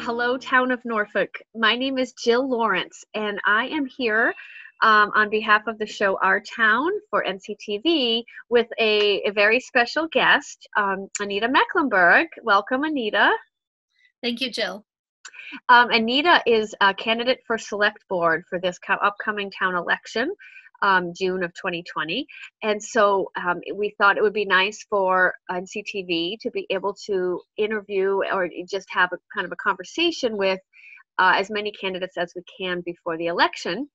hello, town of Norfolk. My name is Jill Lawrence, and I am here on behalf of the show Our Town for NCTV with a very special guest, Anita Mecklenburg. Welcome, Anita. Thank you, Jill. Anita is a candidate for select board for this upcoming town election, June of 2020. And so we thought it would be nice for NCTV to be able to interview or just have a kind of a conversation with as many candidates as we can before the election.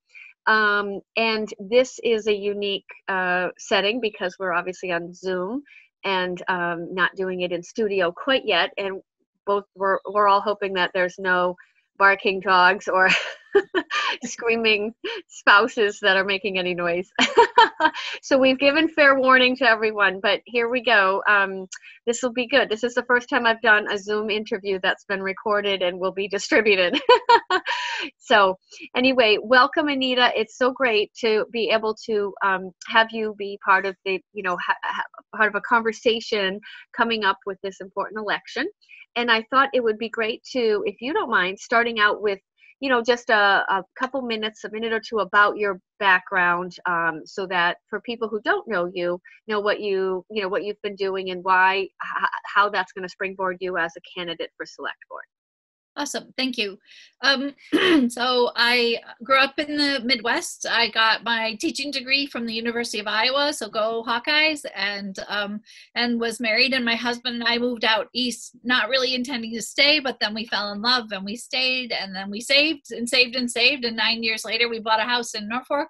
And this is a unique setting because we're obviously on Zoom and not doing it in studio quite yet. And we're all hoping that there's no barking dogs or screaming spouses that are making any noise. So we've given fair warning to everyone, but here we go. This will be good. This is the first time I've done a Zoom interview that's been recorded and will be distributed. So anyway, welcome, Anita. It's so great to be able to have you be part of the, part of a conversation coming up with this important election. And I thought it would be great to, if you don't mind, starting out with, just a couple minutes, a minute or two about your background, so that for people who don't know you, know what you've been doing and why, how that's going to springboard you as a candidate for select board. Awesome. Thank you. So I grew up in the Midwest. I got my teaching degree from the University of Iowa, so go Hawkeyes, and was married, and my husband and I moved out east, not really intending to stay, but then we fell in love and we stayed, and then we saved and saved and saved, and 9 years later we bought a house in Norfolk,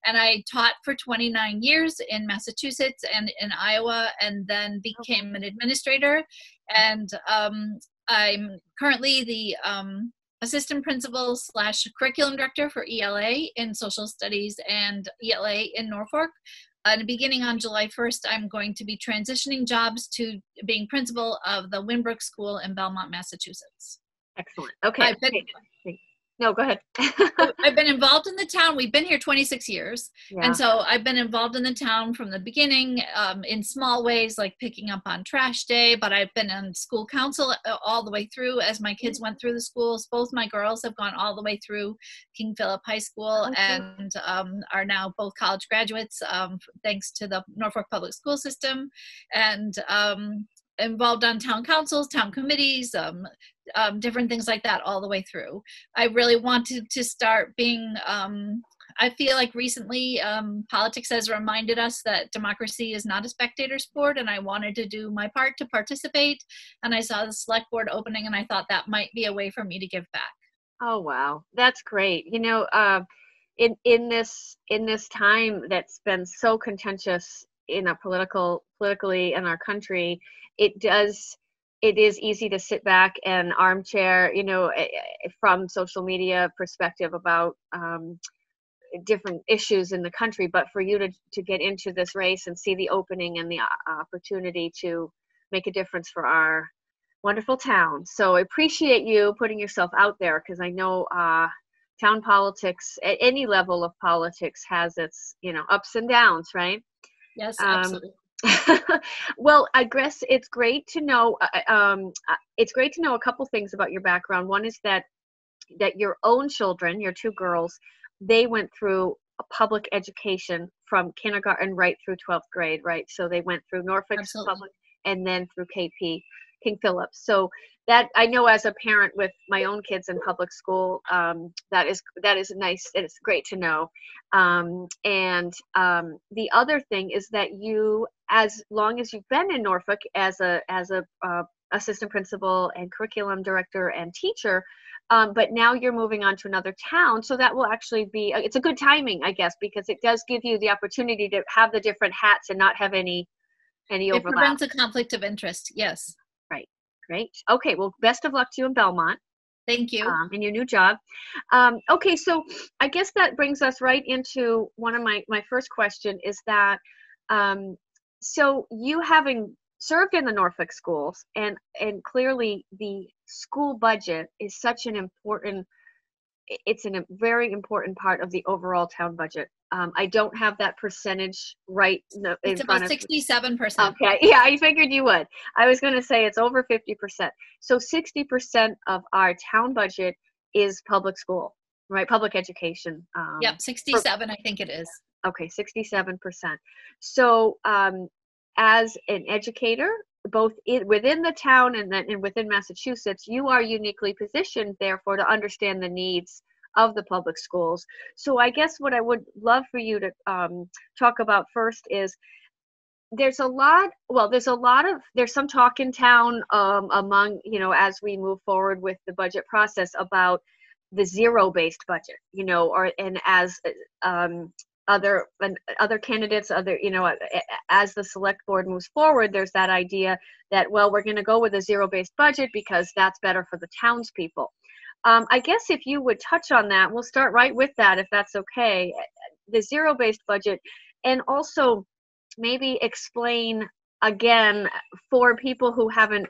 and I taught for 29 years in Massachusetts and in Iowa, and then became an administrator, and I'm currently the assistant principal / curriculum director for ELA in social studies and ELA in Norfolk. And beginning on July 1st, I'm going to be transitioning jobs to being principal of the Winbrook School in Belmont, Massachusetts. Excellent. Okay. No, go ahead. I've been involved in the town. We've been here 26 years. Yeah. And so I've been involved in the town from the beginning in small ways, like picking up on trash day, but I've been on school council all the way through as my kids went through the schools. Both my girls have gone all the way through King Philip High School and are now both college graduates thanks to the Norfolk Public School System, and involved on town councils, town committees, different things like that all the way through. I really wanted to start being, I feel like recently politics has reminded us that democracy is not a spectator sport, and I wanted to do my part to participate, and I saw the select board opening, and I thought that might be a way for me to give back. Oh, wow. That's great. In this time that's been so contentious in our politically in our country, it is easy to sit back and armchair, from social media perspective about different issues in the country. But for you to get into this race and see the opening and the opportunity to make a difference for our wonderful town. So I appreciate you putting yourself out there, because I know town politics, at any level of politics, has its, ups and downs, right? Yes, absolutely. Well, I guess it's great to know. It's great to know a couple things about your background. One is that your own children, your two girls, they went through a public education from kindergarten right through 12th grade, right? So they went through Norfolk Public and then through KP, King Philip. So that I know as a parent with my own kids in public school, that is nice. It's great to know. And the other thing is that you, as long as you've been in Norfolk as a assistant principal and curriculum director and teacher, but now you're moving on to another town, so that will actually be, it's a good timing, I guess, because it does give you the opportunity to have the different hats and not have any overlap. It prevents a conflict of interest. Yes. Right. Great. Okay. Well, best of luck to you in Belmont. Thank you. In your new job. Okay. So I guess that brings us right into one of my first question is that, so you having served in the Norfolk schools, and clearly the school budget is such an important, it's a very important part of the overall town budget. I don't have that percentage right in It's front about of me. 67%. Okay, yeah, I figured you would. I was going to say it's over 50%. So 60% of our town budget is public school, right? Public education. Yep, 67, I think it is. Okay, 67%. So as an educator, both within the town and then and within Massachusetts, you are uniquely positioned, therefore, to understand the needs of the public schools. So I guess what I would love for you to talk about first is there's some talk in town among, as we move forward with the budget process about the zero-based budget, and as other candidates, as the select board moves forward, there's that idea that, well, we're going to go with a zero-based budget because that's better for the townspeople. I guess if you would touch on that, we'll start right with that, if that's okay, the zero-based budget, and also maybe explain again for people who haven't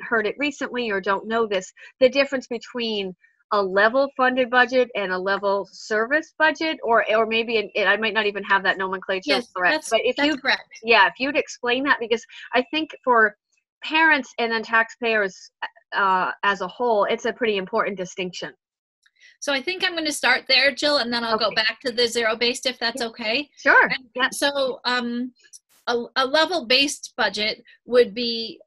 heard it recently or don't know this, the difference between a level funded budget and a level service budget, or maybe I might not even have that nomenclature Yes, correct. But that's correct. Yeah, if you'd explain that, because I think for parents and then taxpayers as a whole, it's a pretty important distinction. So I think I'm going to start there, Jill, and then I'll go back to the zero-based, if that's okay. Sure. Yeah. So a level-based budget would be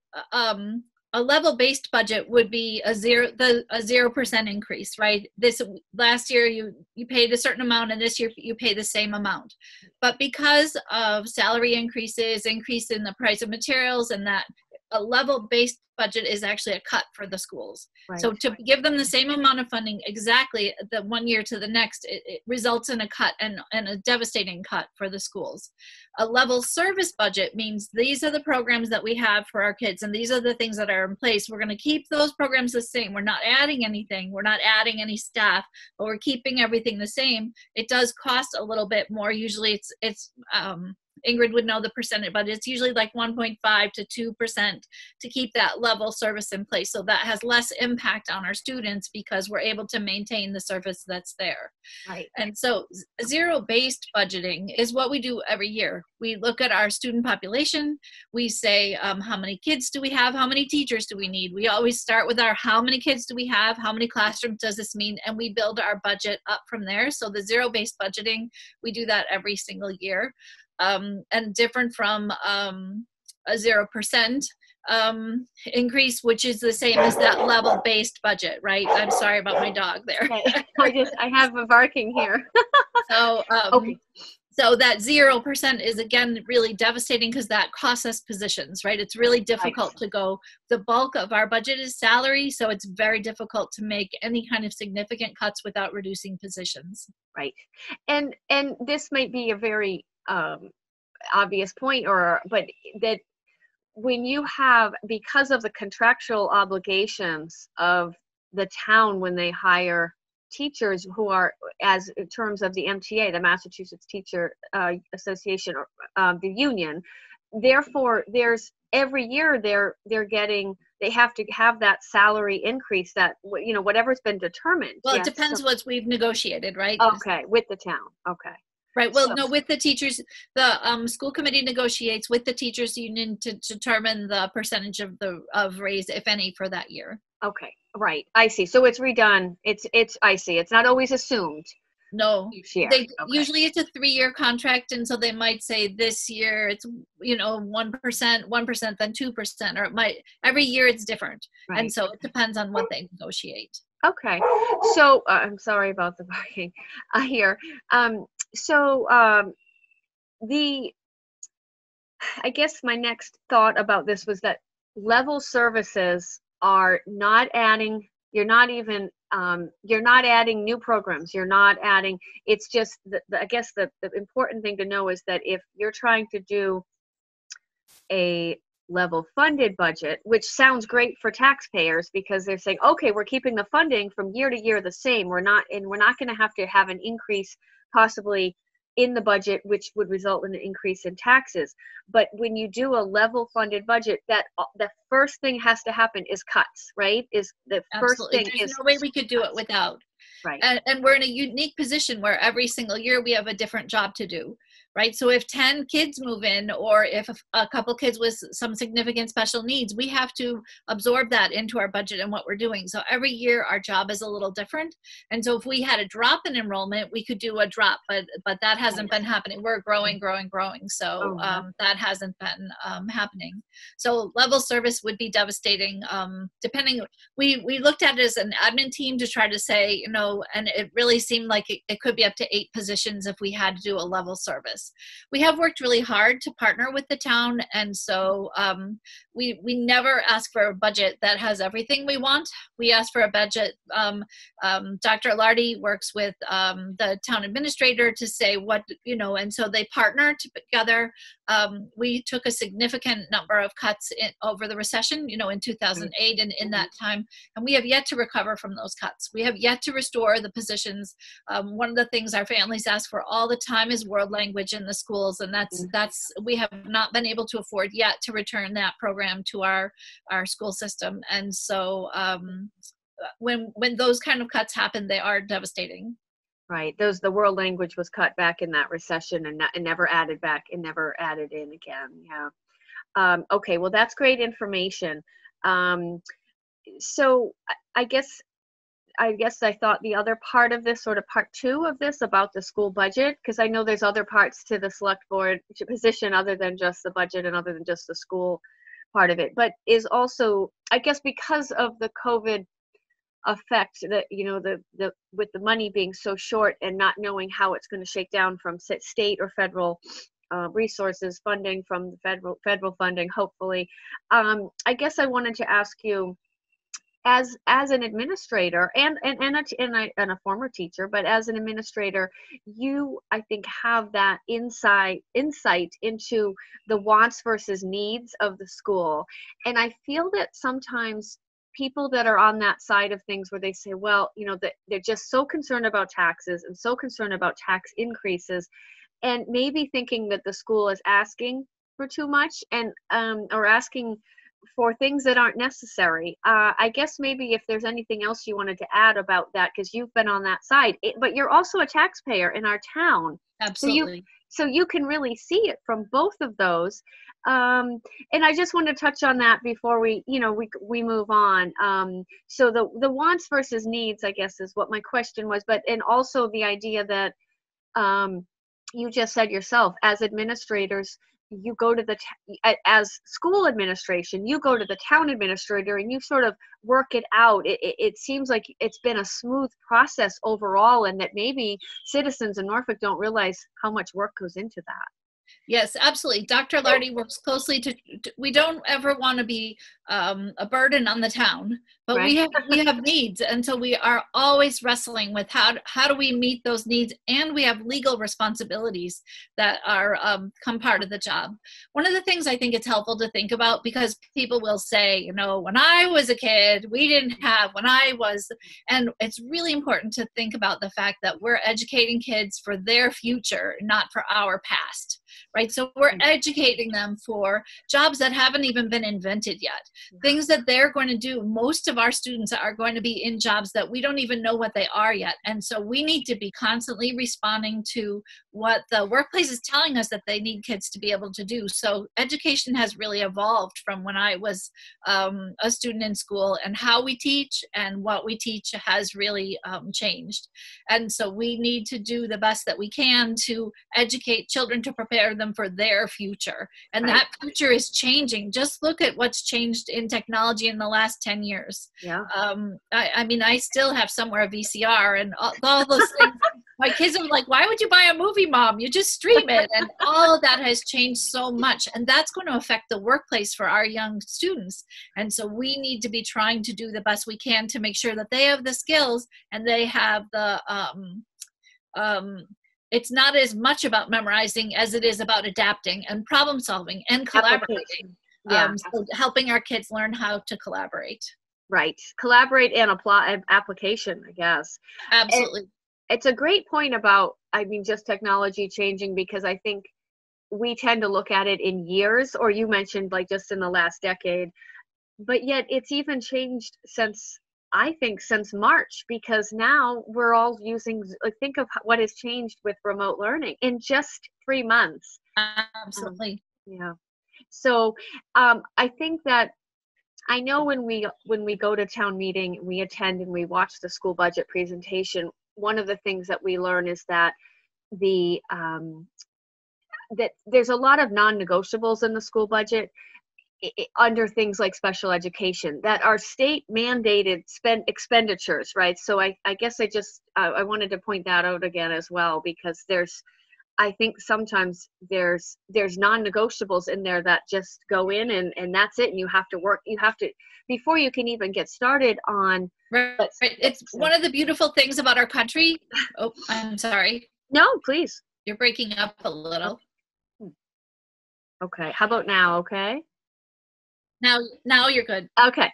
a level-based budget would be a 0% increase, right? This last year you paid a certain amount, and this year you pay the same amount. But because of salary increase in the price of materials, and that a level-based budget is actually a cut for the schools. Right. So to give them the same amount of funding exactly the one year to the next, it results in a cut and a devastating cut for the schools. A level service budget means these are the programs that we have for our kids, and these are the things that are in place. We're going to keep those programs the same. We're not adding anything. We're not adding any staff, but we're keeping everything the same. It does cost a little bit more. Usually it's Ingrid would know the percentage, but it's usually like 1.5 to 2% to keep that level service in place. So that has less impact on our students because we're able to maintain the service that's there. Right. And so zero-based budgeting is what we do every year. We look at our student population. We say, how many kids do we have? How many teachers do we need? We always start with our how many kids do we have? How many classrooms does this mean? And we build our budget up from there. So the zero-based budgeting, we do that every single year. And different from a 0% increase, which is the same as that level-based budget, right? I'm sorry about my dog there. I have a barking here. So, so that 0% is, again, really devastating because that costs us positions, right? It's really difficult to go. The bulk of our budget is salary, so it's very difficult to make any kind of significant cuts without reducing positions. Right. And this might be a very obvious point, but that when you have, because of the contractual obligations of the town when they hire teachers who are, as in terms of the MTA, the Massachusetts Teacher Association, the union, therefore there's every year they have to have that salary increase, that whatever's been determined. Well, it depends what we've negotiated, right? Okay, with the town. Okay. Right. Well, no, with the teachers, the school committee negotiates with the teachers union to determine the percentage of raise, if any, for that year. Okay. Right. I see. So it's redone. I see. It's not always assumed. No. Each year. Usually it's a 3-year contract, and so they might say this year it's 1%, then 2%, or it might every year it's different. Right. And so it depends on what they negotiate. Okay. So I'm sorry about the barking here. I guess my next thought about this was that level services are not adding, you're not adding new programs. You're not adding, it's just, I guess the important thing to know is that if you're trying to do a level funded budget, which sounds great for taxpayers because they're saying, okay, we're keeping the funding from year to year the same. We're not going to have an increase possibly in the budget, which would result in an increase in taxes. But when you do a level funded budget, that the first thing has to happen is cuts, right? Is the Absolutely. first thing. There's no way we could do it without. Right. And we're in a unique position where every single year we have a different job to do, right? So if 10 kids move in, or if a couple kids with some significant special needs, we have to absorb that into our budget and what we're doing. So every year our job is a little different. And so if we had a drop in enrollment, we could do a drop, but that hasn't been happening. We're growing. So that hasn't been happening. So level service would be devastating. Depending, we looked at it as an admin team to try to say, you know, and it really seemed like it could be up to 8 positions if we had to do a level service. We have worked really hard to partner with the town, and so we never ask for a budget that has everything we want. We ask for a budget. Dr. Lardy works with the town administrator to say what, you know, and so they partner together. We took a significant number of cuts over the recession, you know, in 2008 and in that time, and we have yet to recover from those cuts. We have yet to restore the positions. One of the things our families ask for all the time is world language in the schools, and that's we have not been able to afford yet to return that program to our school system. And so when those kind of cuts happen, they are devastating. Right. The world language was cut back in that recession and never added back and never added in again. Yeah. Okay. Well, that's great information. So I guess I thought the other part of this, sort of part 2 of this, about the school budget, because I know there's other parts to the select board position other than just the budget and other than just the school part of it, but is also, I guess, because of the COVID effect, that, you know, the with the money being so short and not knowing how it's going to shake down from state or federal resources, funding from the federal funding, hopefully. I guess I wanted to ask you, as an administrator and a former teacher, but as an administrator, you, I think, have that insight into the wants versus needs of the school. And I feel that sometimes people that are on that side of things, where they say, well, you know, that they're just so concerned about taxes and so concerned about tax increases, and maybe thinking that the school is asking for too much, and or asking for things that aren't necessary. I guess maybe if there's anything else you wanted to add about that, because you've been on that side, but you're also a taxpayer in our town. Absolutely. So you can really see it from both of those. And I just want to touch on that before we move on. So the wants versus needs, I guess, is what my question was, and also the idea that you just said yourself, as administrators, you go to as school administration, you go to the town administrator and you sort of work it out. It seems like it's been a smooth process overall, and that maybe citizens in Norfolk don't realize how much work goes into that. Yes, absolutely. Dr. Lardy works closely we don't ever want to be a burden on the town, but right. we have needs. And so we are always wrestling with how do we meet those needs? And we have legal responsibilities that are come part of the job. One of the things I think it's helpful to think about, because people will say, you know, when I was a kid, we didn't have, and it's really important to think about the fact that we're educating kids for their future, not for our past. Right. So we're educating them for jobs that haven't even been invented yet, things that they're going to do. Most of our students are going to be in jobs that we don't even know what they are yet. And so we need to be constantly responding to what the workplace is telling us that they need kids to be able to do. So education has really evolved from when I was a student in school, and how we teach and what we teach has really changed. And so we need to do the best that we can to educate children, to prepare them for their future. And right. that future is changing. Just look at what's changed in technology in the last 10 years. Yeah. I mean, I still have somewhere a VCR and all those things. My kids are like, why would you buy a movie, Mom? You just stream it. And all of that has changed so much. And that's going to affect the workplace for our young students. And so we need to be trying to do the best we can to make sure that they have the skills and they have the it's not as much about memorizing as it is about adapting and problem solving and collaborating. So helping our kids learn how to collaborate. Right. Collaborate and apply application, I guess. Absolutely. It's a great point about, I mean, just technology changing, because I think we tend to look at it in years, or you mentioned like just in the last decade, but yet it's even changed since I think since March, because now we're all using, like, think of what has changed with remote learning in just 3 months. Absolutely. Yeah. So I think that, I know when we go to town meeting, we attend and we watch the school budget presentation, one of the things that we learn is that the that there's a lot of non-negotiables in the school budget, under things like special education, that are state mandated expenditures, right? So I guess I wanted to point that out again as well, because I think sometimes there's non-negotiables in there that just go in, and that's it, and you have to before you can even get started on. Right. It's one of the beautiful things about our country. Oh, I'm sorry. No, please. You're breaking up a little. Okay, how about now? Okay. Now you're good. Okay.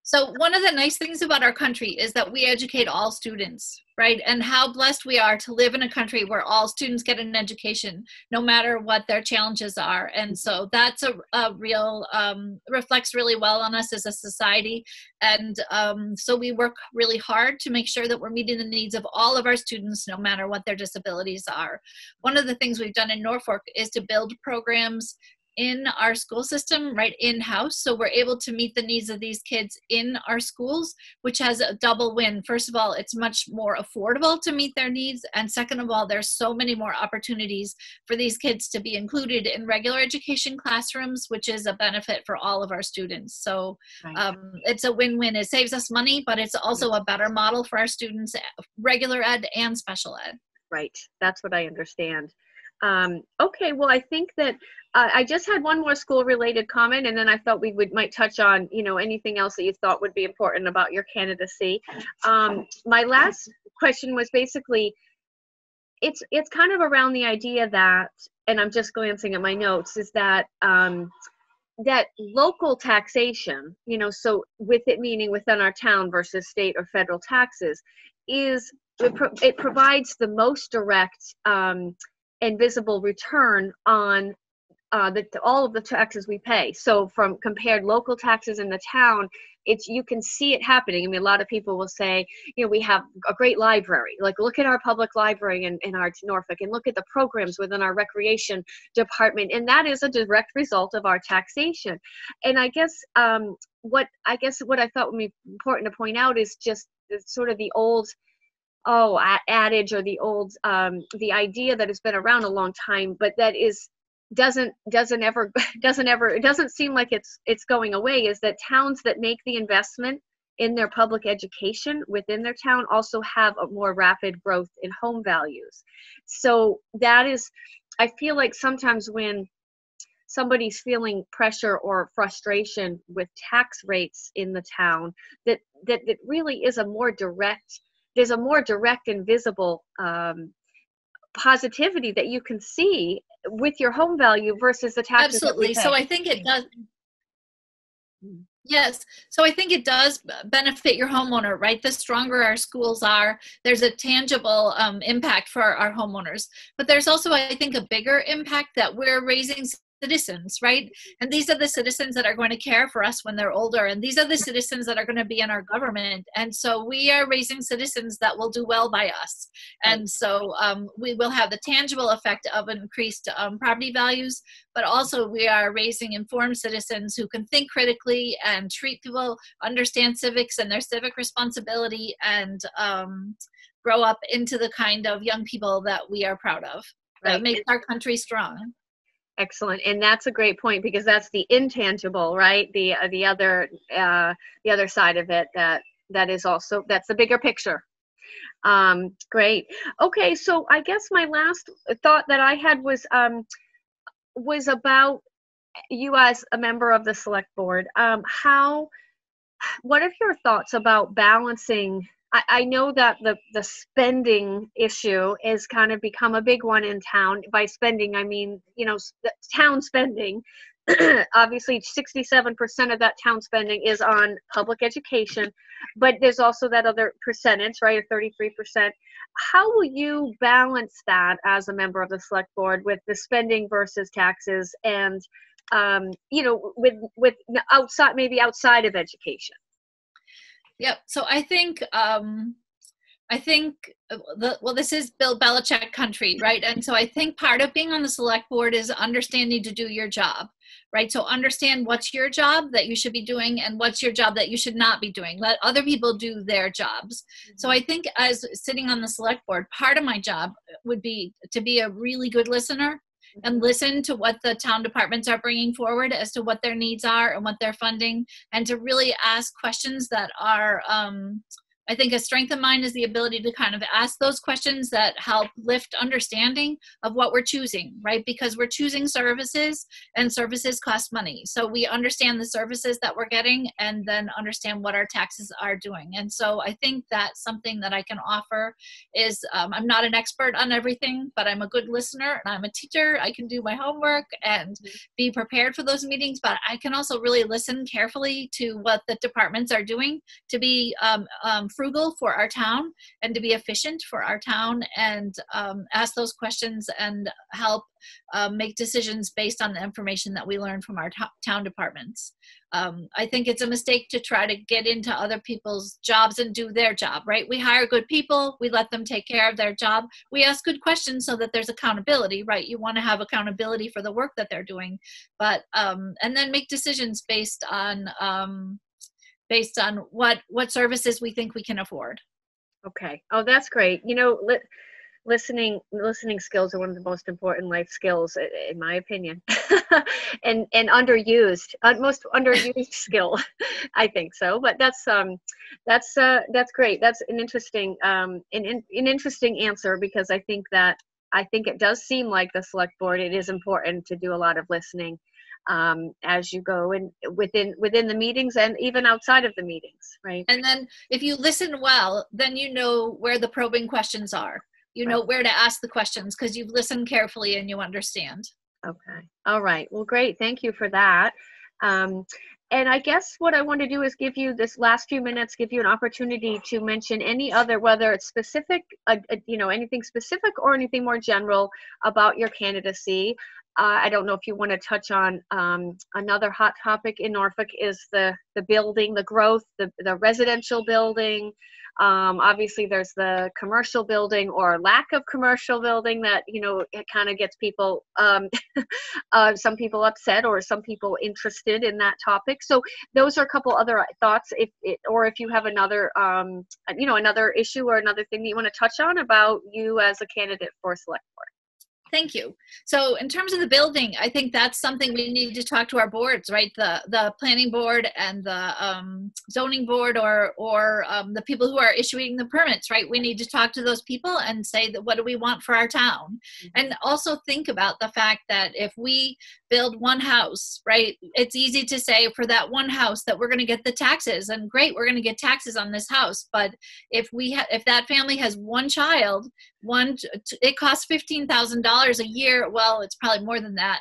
So one of the nice things about our country is that we educate all students, right? And how blessed we are to live in a country where all students get an education, no matter what their challenges are. And so that's a real, reflects really well on us as a society. And so we work really hard to make sure that we're meeting the needs of all of our students, no matter what their disabilities are. One of the things we've done in Norfolk is to build programs in our school system, right in-house. So we're able to meet the needs of these kids in our schools, which has a double win. First of all, it's much more affordable to meet their needs. And second of all, there's so many more opportunities for these kids to be included in regular education classrooms, which is a benefit for all of our students. So it's a win-win. It saves us money, but it's also a better model for our students, regular ed and special ed. Right, that's what I understand. Okay, well, I think that I just had one more school-related comment, and then I thought we might touch on, anything else that you thought would be important about your candidacy. My last question was basically, it's kind of around the idea that, and I'm just glancing at my notes, is that that local taxation, so with it meaning within our town versus state or federal taxes, it provides the most direct and visible return on all of the taxes we pay. So from compared local taxes in the town, you can see it happening. I mean, a lot of people will say, we have a great library. Like, look at our public library in our Norfolk, and look at the programs within our recreation department. And that is a direct result of our taxation. And I guess what I thought would be important to point out is just sort of the old adage, or the old the idea that has been around a long time, but that doesn't seem like it's going away, is that towns that make the investment in their public education within their town also have a more rapid growth in home values. So that is, I feel like sometimes when somebody's feeling pressure or frustration with tax rates in the town, that really is there's a more direct and visible positivity that you can see with your home value versus the taxes. Absolutely. So I think it does. Yes. So I think it does benefit your homeowner, right? The stronger our schools are, there's a tangible impact for our homeowners. But there's also, I think, a bigger impact that we're raising citizens, right? And these are the citizens that are going to care for us when they're older. And these are the citizens that are going to be in our government. And so we are raising citizens that will do well by us. And so we will have the tangible effect of increased property values, but also we are raising informed citizens who can think critically and treat people, understand civics and their civic responsibility, and grow up into the kind of young people that we are proud of, that make our country strong. Excellent. And that's a great point, because that's the intangible, right? The other side of it, that is also, that's the bigger picture. Great. Okay. So I guess my last thought that I had was about you as a member of the select board. What are your thoughts about balancing? I know that the spending issue has kind of become a big one in town. By spending, I mean, town spending. Obviously, 67% of that town spending is on public education, but there's also that other percentage, right, or 33%. How will you balance that as a member of the select board with the spending versus taxes, and with outside of education? Yep. So I think this is Bill Belichick country, right? And so I think part of being on the select board is understanding to do your job, right? So understand what's your job that you should be doing and what's your job that you should not be doing. Let other people do their jobs. So I think as sitting on the select board, part of my job would be to be a really good listener and listen to what the town departments are bringing forward as to what their needs are and what they're funding, and to really ask questions that are, I think a strength of mine is the ability to kind of ask those questions that help lift understanding of what we're choosing, right? Because we're choosing services, and services cost money. So we understand the services that we're getting and then understand what our taxes are doing. And so I think that's something that I can offer is, I'm not an expert on everything, but I'm a good listener and I'm a teacher. I can do my homework and be prepared for those meetings, but I can also really listen carefully to what the departments are doing to be frugal for our town and to be efficient for our town, and ask those questions and help make decisions based on the information that we learn from our town departments. I think it's a mistake to try to get into other people's jobs and do their job, right? We hire good people, we let them take care of their job. We ask good questions so that there's accountability, right? You want to have accountability for the work that they're doing, but and then make decisions based on what services we think we can afford. Okay. Oh, that's great. You know, listening skills are one of the most important life skills, in my opinion, and underused, most underused skill. I think so. But that's great. That's an interesting an interesting answer, because I think it does seem like the select board, it is important to do a lot of listening as you go and within the meetings and even outside of the meetings, right? And then if you listen well, then you know where the probing questions are. You know where to ask the questions because you've listened carefully and you understand. Okay. All right. Well, great. Thank you for that. And I guess what I want to do is give you this last few minutes, give you an opportunity to mention any other, whether it's specific, anything specific or anything more general about your candidacy. I don't know if you want to touch on another hot topic in Norfolk is the building, the growth, the residential building. Obviously, there's the commercial building or lack of commercial building that, it kind of gets people, some people upset or some people interested in that topic. So those are a couple other thoughts, if you have another, another issue or another thing that you want to touch on about you as a candidate for select board. Thank you. So in terms of the building, I think that's something we need to talk to our boards, right? The planning board and the zoning board or the people who are issuing the permits, right? We need to talk to those people and say that what do we want for our town? And also think about the fact that if we build one house, right? It's easy to say for that one house that we're going to get the taxes, and great, we're going to get taxes on this house. But if that family has one child, it costs $15,000 a year. Well, it's probably more than that,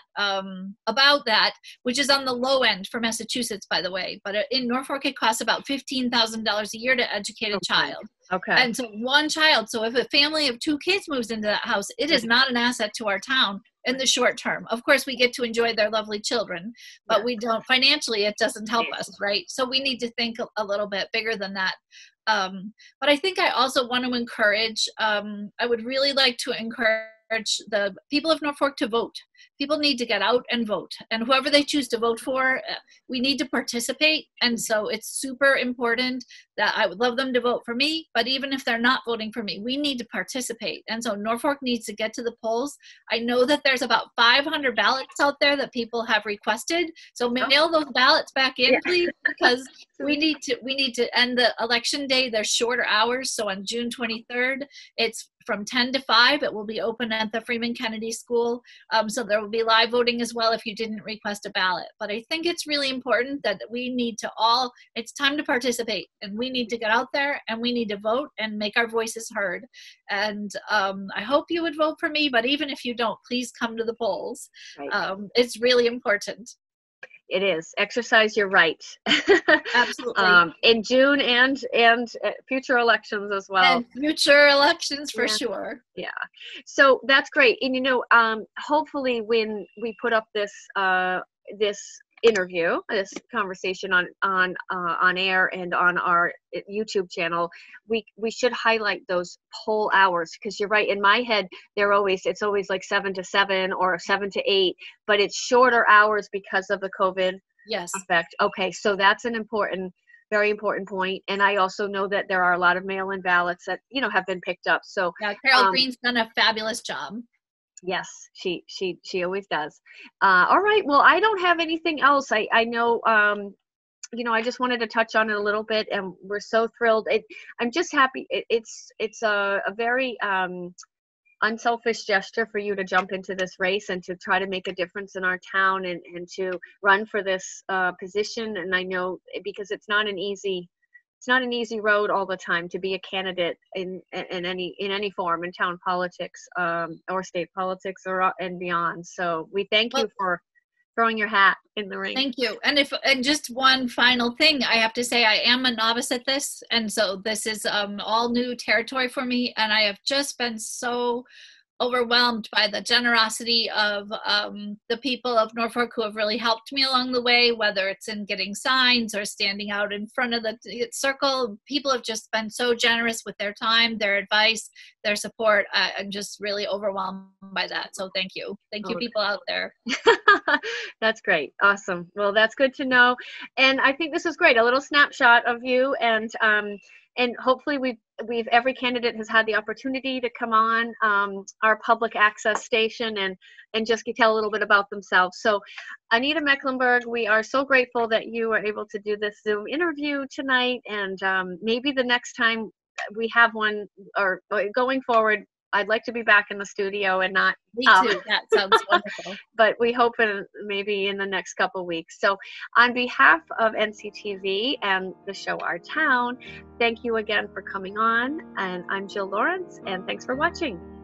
about that, which is on the low end for Massachusetts, by the way. But in Norfolk, it costs about $15,000 a year to educate a child. Okay. And so one child. So if a family of 2 kids moves into that house, it is not an asset to our town in the short term. Of course, we get to enjoy their lovely children, but we don't financially, it doesn't help us, right? So we need to think a little bit bigger than that. But I think I also want to encourage, I would really like to encourage the people of Norfolk to vote. People need to get out and vote, and whoever they choose to vote for, we need to participate. And so it's super important that I would love them to vote for me, but even if they're not voting for me, we need to participate. And so Norfolk needs to get to the polls. I know that there's about 500 ballots out there that people have requested. So mail those ballots back in, please, because we need to end the election day. There's shorter hours. So on June 23rd, it's from 10 to 5. It will be open at the Freeman Kennedy School. So there will be live voting as well if you didn't request a ballot. But I think it's really important that we need to it's time to participate, and we need to get out there and we need to vote and make our voices heard. And I hope you would vote for me, but even if you don't, please come to the polls. Right. It's really important. It is. Exercise your right. Absolutely. In June and future elections as well. And future elections for sure. Yeah. So that's great. And hopefully when we put up this interview, this conversation on air and on our YouTube channel, we should highlight those poll hours, because you're right. In my head, it's always like 7 to 7 or 7 to 8, but it's shorter hours because of the COVID Yes. effect. Okay, so that's an very important point. And I also know that there are a lot of mail-in ballots that have been picked up. So yeah, Carol Green's done a fabulous job. yes, she always does. All right. Well, I don't have anything else. I know, I just wanted to touch on it a little bit, and we're so thrilled. I'm just happy. It's a very unselfish gesture for you to jump into this race and to try to make a difference in our town, and to run for this position. And I know, because it's not an easy road all the time to be a candidate in any form in town politics, or state politics, or and beyond. So we thank you for throwing your hat in the ring. Thank you. And just one final thing, I have to say, I am a novice at this, and so this is all new territory for me, and I have just been so overwhelmed by the generosity of the people of Norfolk who have really helped me along the way, whether it's in getting signs or standing out in front of the circle. People have just been so generous with their time, their advice, their support. I'm just really overwhelmed by that. So thank you. Thank you, people out there. That's great. Awesome. Well, that's good to know. And I think this is great. A little snapshot of you, and hopefully we've every candidate has had the opportunity to come on our public access station and just tell a little bit about themselves. So Anita Mecklenburg, we are so grateful that you were able to do this Zoom interview tonight, and maybe the next time we have one, or going forward, I'd like to be back in the studio and not. Me too. That sounds wonderful. But we hope maybe in the next couple of weeks. So on behalf of NCTV and the show Our Town, thank you again for coming on. And I'm Jill Lawrence, and thanks for watching.